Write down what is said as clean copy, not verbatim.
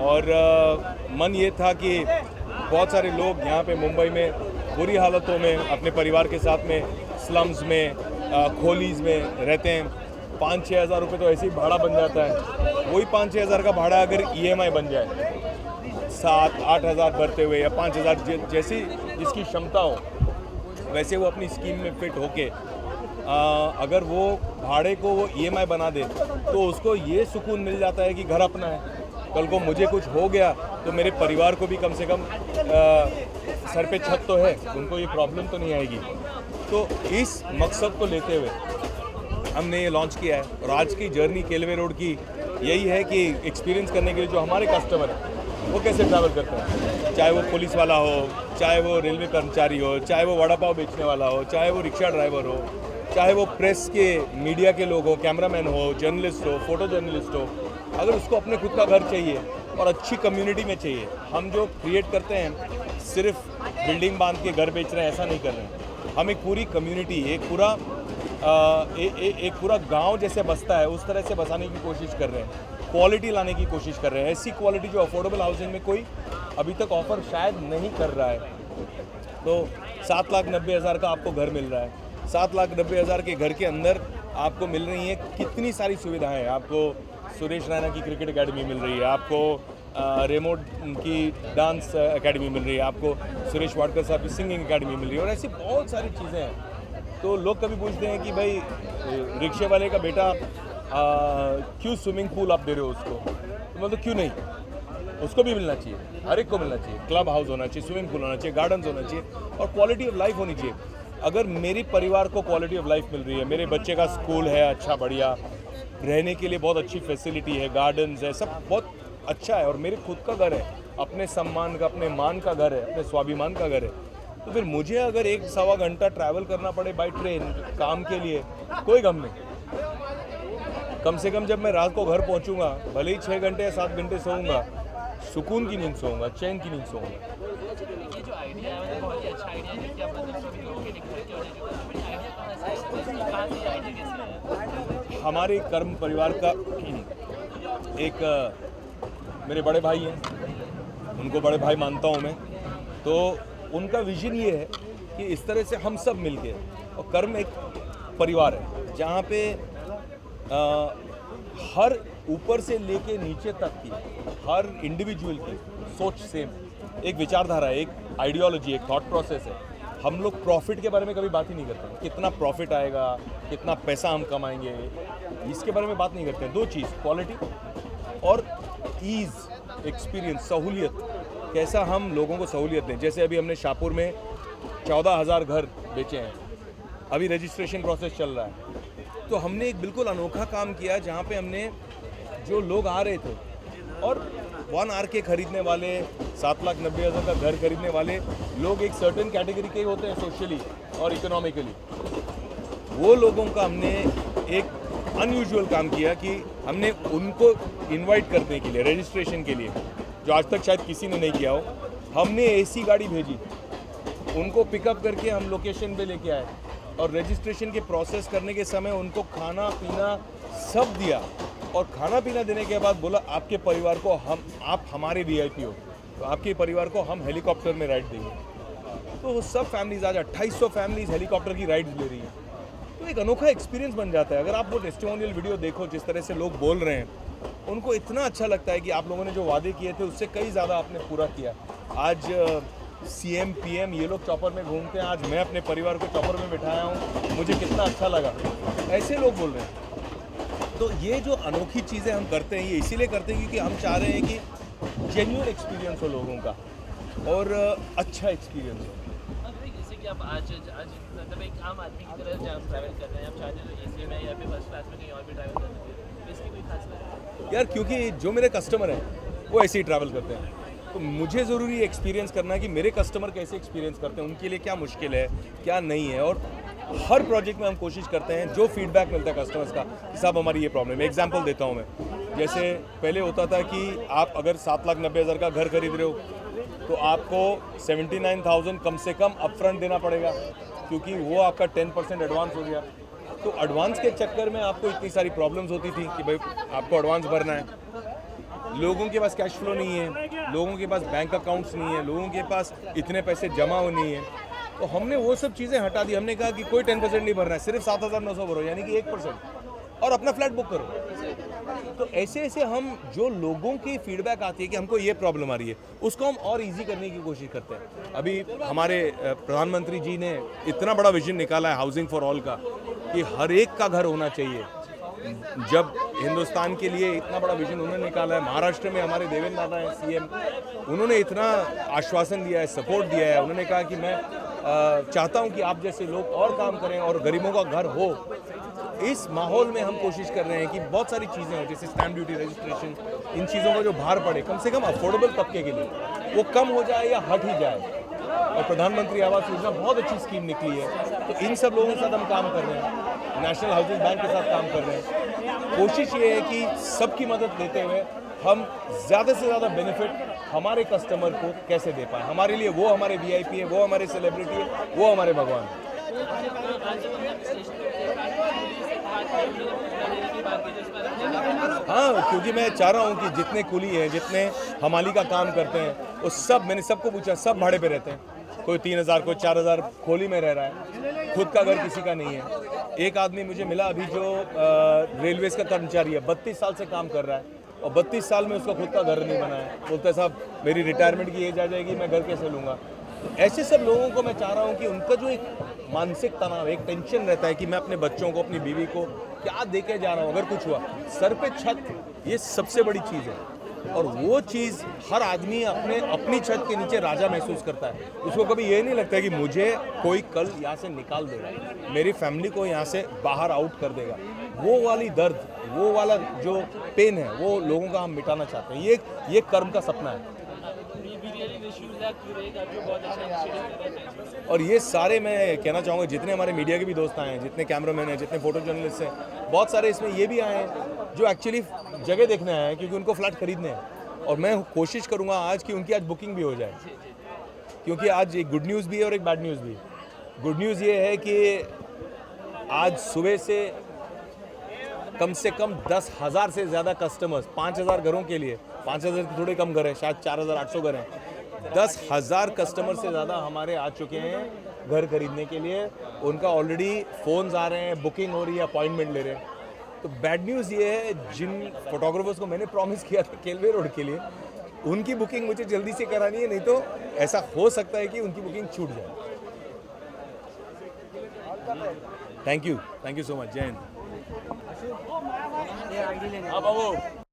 और मन ये था कि बहुत सारे लोग यहाँ पे मुंबई में बुरी हालतों में अपने परिवार के साथ में स्लम्स में खोलीज में रहते हैं। 5-6 हज़ार रुपये तो ऐसे ही भाड़ा बन जाता है। वही 5-6 हज़ार का भाड़ा अगर EMI बन जाए 7-8 हज़ार भरते हुए या 5 हज़ार जैसी जिसकी क्षमता हो, वैसे वो अपनी स्कीम में फिट होके अगर वो भाड़े को वो EMI बना दे तो उसको ये सुकून मिल जाता है कि घर अपना है। कल को मुझे कुछ हो गया तो मेरे परिवार को भी कम से कम सर पे छत तो है, उनको ये प्रॉब्लम तो नहीं आएगी। तो इस मकसद को लेते हुए हमने ये लॉन्च किया है। और आज की जर्नी केलवे रोड की यही है कि एक्सपीरियंस करने के लिए जो हमारे कस्टमर हैं वो कैसे ट्रैवल करते हैं, चाहे वो पुलिस वाला हो, चाहे वो रेलवे कर्मचारी हो, चाहे वो वड़ा पाव बेचने वाला हो, चाहे वो रिक्शा ड्राइवर हो, चाहे वो प्रेस के मीडिया के लोग हो, कैमरामैन हो, जर्नलिस्ट हो, फोटो जर्नलिस्ट हो। अगर उसको अपने खुद का घर चाहिए और अच्छी कम्युनिटी में चाहिए, हम जो क्रिएट करते हैं सिर्फ बिल्डिंग बांध के घर बेच रहे हैं ऐसा नहीं कर रहे हैं। हम एक पूरी कम्युनिटी, एक पूरा गांव जैसे बसता है उस तरह से बसाने की कोशिश कर रहे हैं, क्वालिटी लाने की कोशिश कर रहे हैं, ऐसी क्वालिटी जो अफोर्डेबल हाउसिंग में कोई अभी तक ऑफर शायद नहीं कर रहा है। तो 7,90,000 का आपको घर मिल रहा है। 7,90,000 के घर के अंदर आपको मिल रही है कितनी सारी सुविधाएं। आपको सुरेश रैना की क्रिकेट एकेडमी मिल रही है, आपको रेमोट की डांस एकेडमी मिल रही है, आपको सुरेश वाडकर साहब की सिंगिंग एकेडमी मिल रही है और ऐसी बहुत सारी चीज़ें हैं। तो लोग कभी पूछते हैं कि भाई रिक्शे वाले का बेटा क्यों स्विमिंग पूल आप दे रहे हो उसको, तो मतलब क्यों नहीं, उसको भी मिलना चाहिए, हर एक को मिलना चाहिए। क्लब हाउस होना चाहिए, स्विमिंग पूल होना चाहिए, गार्डन्स होना चाहिए और क्वालिटी ऑफ लाइफ होनी चाहिए। अगर मेरी परिवार को क्वालिटी ऑफ लाइफ मिल रही है, मेरे बच्चे का स्कूल है अच्छा बढ़िया, रहने के लिए बहुत अच्छी फैसिलिटी है, गार्डन्स है, सब बहुत अच्छा है और मेरे खुद का घर है, अपने सम्मान का, अपने मान का घर है, अपने स्वाभिमान का घर है, तो फिर मुझे अगर 1-1.25 घंटा ट्रैवल करना पड़े बाय ट्रेन काम के लिए, कोई गम नहीं। कम से कम जब मैं रात को घर पहुंचूंगा, भले ही 6 घंटे या 7 घंटे सोऊंगा, सुकून की नींद सोऊंगा, चैन की नींद सोऊंगा। ये जो आइडिया है मतलब बहुत ही अच्छा आइडिया है कि आप मतलब सभी लोगों के घर के होने जो आइडिया कहाँ से आइडिया कैसे है? हमारे कर्म परिवार का एक मेरे बड़े भाई हैं, उनको बड़े भाई मानता हूँ मैं, तो उनका विजन ये है कि इस तरह से हम सब मिलके, और कर्म एक परिवार है जहाँ पे हर ऊपर से लेके नीचे तक की हर इंडिविजुअल की सोच सेम, एक विचारधारा है, एक आइडियोलॉजी, एक थॉट प्रोसेस है। हम लोग प्रॉफिट के बारे में कभी बात ही नहीं करते, कितना प्रॉफिट आएगा, कितना पैसा हम कमाएंगे, इसके बारे में बात नहीं करते हैं। दो चीज़, क्वालिटी और ईज़, एक्सपीरियंस, सहूलियत, कैसा हम लोगों को सहूलियत दें। जैसे अभी हमने शाहपुर में 14,000 घर बेचे हैं, अभी रजिस्ट्रेशन प्रोसेस चल रहा है। तो हमने एक बिल्कुल अनोखा काम किया जहाँ पे हमने जो लोग आ रहे थे और 1 RK खरीदने वाले, 7,90,000 का घर खरीदने वाले लोग एक सर्टेन कैटेगरी के ही होते हैं सोशली और इकोनॉमिकली, वो लोगों का हमने एक अनयूजुअल काम किया कि हमने उनको इनवाइट करने के लिए, रजिस्ट्रेशन के लिए, जो आज तक शायद किसी ने नहीं किया हो, हमने AC गाड़ी भेजी, उनको पिकअप करके हम लोकेशन पे लेके आए और रजिस्ट्रेशन के प्रोसेस करने के समय उनको खाना पीना सब दिया और खाना पीना देने के बाद बोला आपके परिवार को आप हमारे VIP हो, तो आपके परिवार को हम हेलीकॉप्टर में राइड देंगे। तो वो सब फैमिलीज आज 2800 फैमिलीज हेलीकॉप्टर की राइड्स ले रही हैं। तो एक अनोखा एक्सपीरियंस बन जाता है। अगर आप वो टेस्टिमोनियल वीडियो देखो, जिस तरह से लोग बोल रहे हैं, उनको इतना अच्छा लगता है कि आप लोगों ने जो वादे किए थे उससे कई ज़्यादा आपने पूरा किया। आज CM PM ये लोग चॉपर में घूमते हैं, आज मैं अपने परिवार को चॉपर में बिठाया हूँ, मुझे कितना अच्छा लगा, ऐसे लोग बोल रहे हैं। तो ये जो अनोखी चीज़ें हम करते हैं, ये इसीलिए करते हैं क्योंकि हम चाह रहे हैं कि जेन्युइन एक्सपीरियंस हो लोगों का और अच्छा एक्सपीरियंस हो। जैसे कि आप आज मतलब एक आम आदमी की तरह जब ट्रैवल कर रहे हैं, आप चाहते हो AC में या फिर फर्स्ट क्लास में कहीं और भी ट्रैवल कर सकते हैं, इसकी कोई खास बात है? यार क्योंकि जो मेरे कस्टमर हैं वो ऐसे ही ट्रैवल करते हैं, तो मुझे ज़रूरी एक्सपीरियंस करना है कि मेरे कस्टमर कैसे एक्सपीरियंस करते हैं, उनके लिए क्या मुश्किल है, क्या नहीं है। और हर प्रोजेक्ट में हम कोशिश करते हैं, जो फीडबैक मिलता है कस्टमर्स का कि साहब हमारी ये प्रॉब्लम है। एग्जांपल देता हूँ मैं, जैसे पहले होता था कि आप अगर 7,90,000 का घर खरीद रहे हो तो आपको 79,000 कम से कम अपफ्रंट देना पड़ेगा, क्योंकि वो आपका 10% एडवांस हो गया। तो एडवांस के चक्कर में आपको इतनी सारी प्रॉब्लम्स होती थी कि भाई आपको एडवांस भरना है। लोगों के पास कैश फ्लो नहीं है, लोगों के पास बैंक अकाउंट्स नहीं है, लोगों के पास इतने पैसे जमा हो नहीं है। तो हमने वो सब चीज़ें हटा दी। हमने कहा कि कोई 10% नहीं भरना है, सिर्फ 7,900 भरो, यानी कि 1%, और अपना फ्लैट बुक करो। तो ऐसे ऐसे हम जो लोगों की फीडबैक आती है कि हमको ये प्रॉब्लम आ रही है, उसको हम और इजी करने की कोशिश करते हैं। अभी हमारे प्रधानमंत्री जी ने इतना बड़ा विजन निकाला है हाउसिंग फॉर ऑल का, कि हर एक का घर होना चाहिए। जब हिंदुस्तान के लिए इतना बड़ा विजन उन्होंने निकाला है, महाराष्ट्र में हमारे देवेंद्र दादा हैं सीएम, उन्होंने इतना आश्वासन दिया है, सपोर्ट दिया है। उन्होंने कहा कि मैं चाहता हूं कि आप जैसे लोग और काम करें और गरीबों का घर हो। इस माहौल में हम कोशिश कर रहे हैं कि बहुत सारी चीज़ें हो, जैसे स्टैम्प ड्यूटी, रजिस्ट्रेशन, इन चीज़ों का जो भार पड़े, कम से कम अफोर्डेबल तबके के लिए वो कम हो जाए या हट ही जाए। और प्रधानमंत्री आवास योजना बहुत अच्छी स्कीम निकली है। तो इन सब लोगों के साथ हम काम कर रहे हैं, नेशनल हाउसिंग बैंक के साथ काम कर रहे हैं। कोशिश ये है कि सबकी मदद लेते हुए हम ज़्यादा से ज़्यादा बेनिफिट हमारे कस्टमर को कैसे दे पाएँ। हमारे लिए वो हमारे वीआईपी है, वो हमारे सेलिब्रिटी है, वो हमारे भगवान है। हाँ, क्योंकि मैं चाह रहा हूँ कि जितने कुली हैं, जितने हमाली का काम करते हैं, वो सब, मैंने सबको पूछा, सब भाड़े पे रहते हैं। कोई 3,000, कोई 4,000 खोली में रह रहा है, खुद का घर किसी का नहीं है। एक आदमी मुझे मिला अभी जो रेलवेज का कर्मचारी है, 32 साल से काम कर रहा है और 32 साल में उसका खुद का घर नहीं बना है। बोलता है साहब मेरी रिटायरमेंट की एज आ जाएगी, मैं घर कैसे लूँगा। तो ऐसे सब लोगों को मैं चाह रहा हूँ कि उनका जो एक मानसिक तनाव, एक टेंशन रहता है कि मैं अपने बच्चों को, अपनी बीवी को क्या देके जा रहा हूँ अगर कुछ हुआ, सर पे छत, ये सबसे बड़ी चीज़ है। और वो चीज़ हर आदमी अपनी छत के नीचे राजा महसूस करता है। उसको कभी ये नहीं लगता है कि मुझे कोई कल यहाँ से निकाल देगा, मेरी फैमिली को यहाँ से बाहर आउट कर देगा। वो वाली दर्द, वो वाला जो पेन है, वो लोगों का हम मिटाना चाहते हैं। ये कर्म का सपना है। और ये सारे, मैं कहना चाहूँगा, जितने हमारे मीडिया के भी दोस्त आए हैं, जितने कैमरामैन हैं, जितने फोटो जर्नलिस्ट हैं, बहुत सारे इसमें ये भी आए हैं जो एक्चुअली जगह देखने आए हैं क्योंकि उनको फ्लैट खरीदने हैं। और मैं कोशिश करूँगा आज कि उनकी आज बुकिंग भी हो जाए, क्योंकि आज एक गुड न्यूज़ भी है और एक बैड न्यूज़ भी है। गुड न्यूज़ ये है कि आज सुबह से कम 10,000 से ज़्यादा कस्टमर्स, 5,000 घरों के लिए, 5,000 थोड़े कम घर हैं, शायद 4,800 घर हैं, 10,000 कस्टमर से ज़्यादा हमारे आ चुके हैं घर खरीदने के लिए। उनका ऑलरेडी फ़ोन्स आ रहे हैं, बुकिंग हो रही है, अपॉइंटमेंट ले रहे हैं। तो बैड न्यूज़ ये है, जिन फोटोग्राफर्स को मैंने प्रॉमिस किया था केलवे रोड के लिए, उनकी बुकिंग मुझे जल्दी से करानी है, नहीं तो ऐसा हो सकता है कि उनकी बुकिंग छूट जाए। Thank you so much. जय हिंद। हाँ बाबू।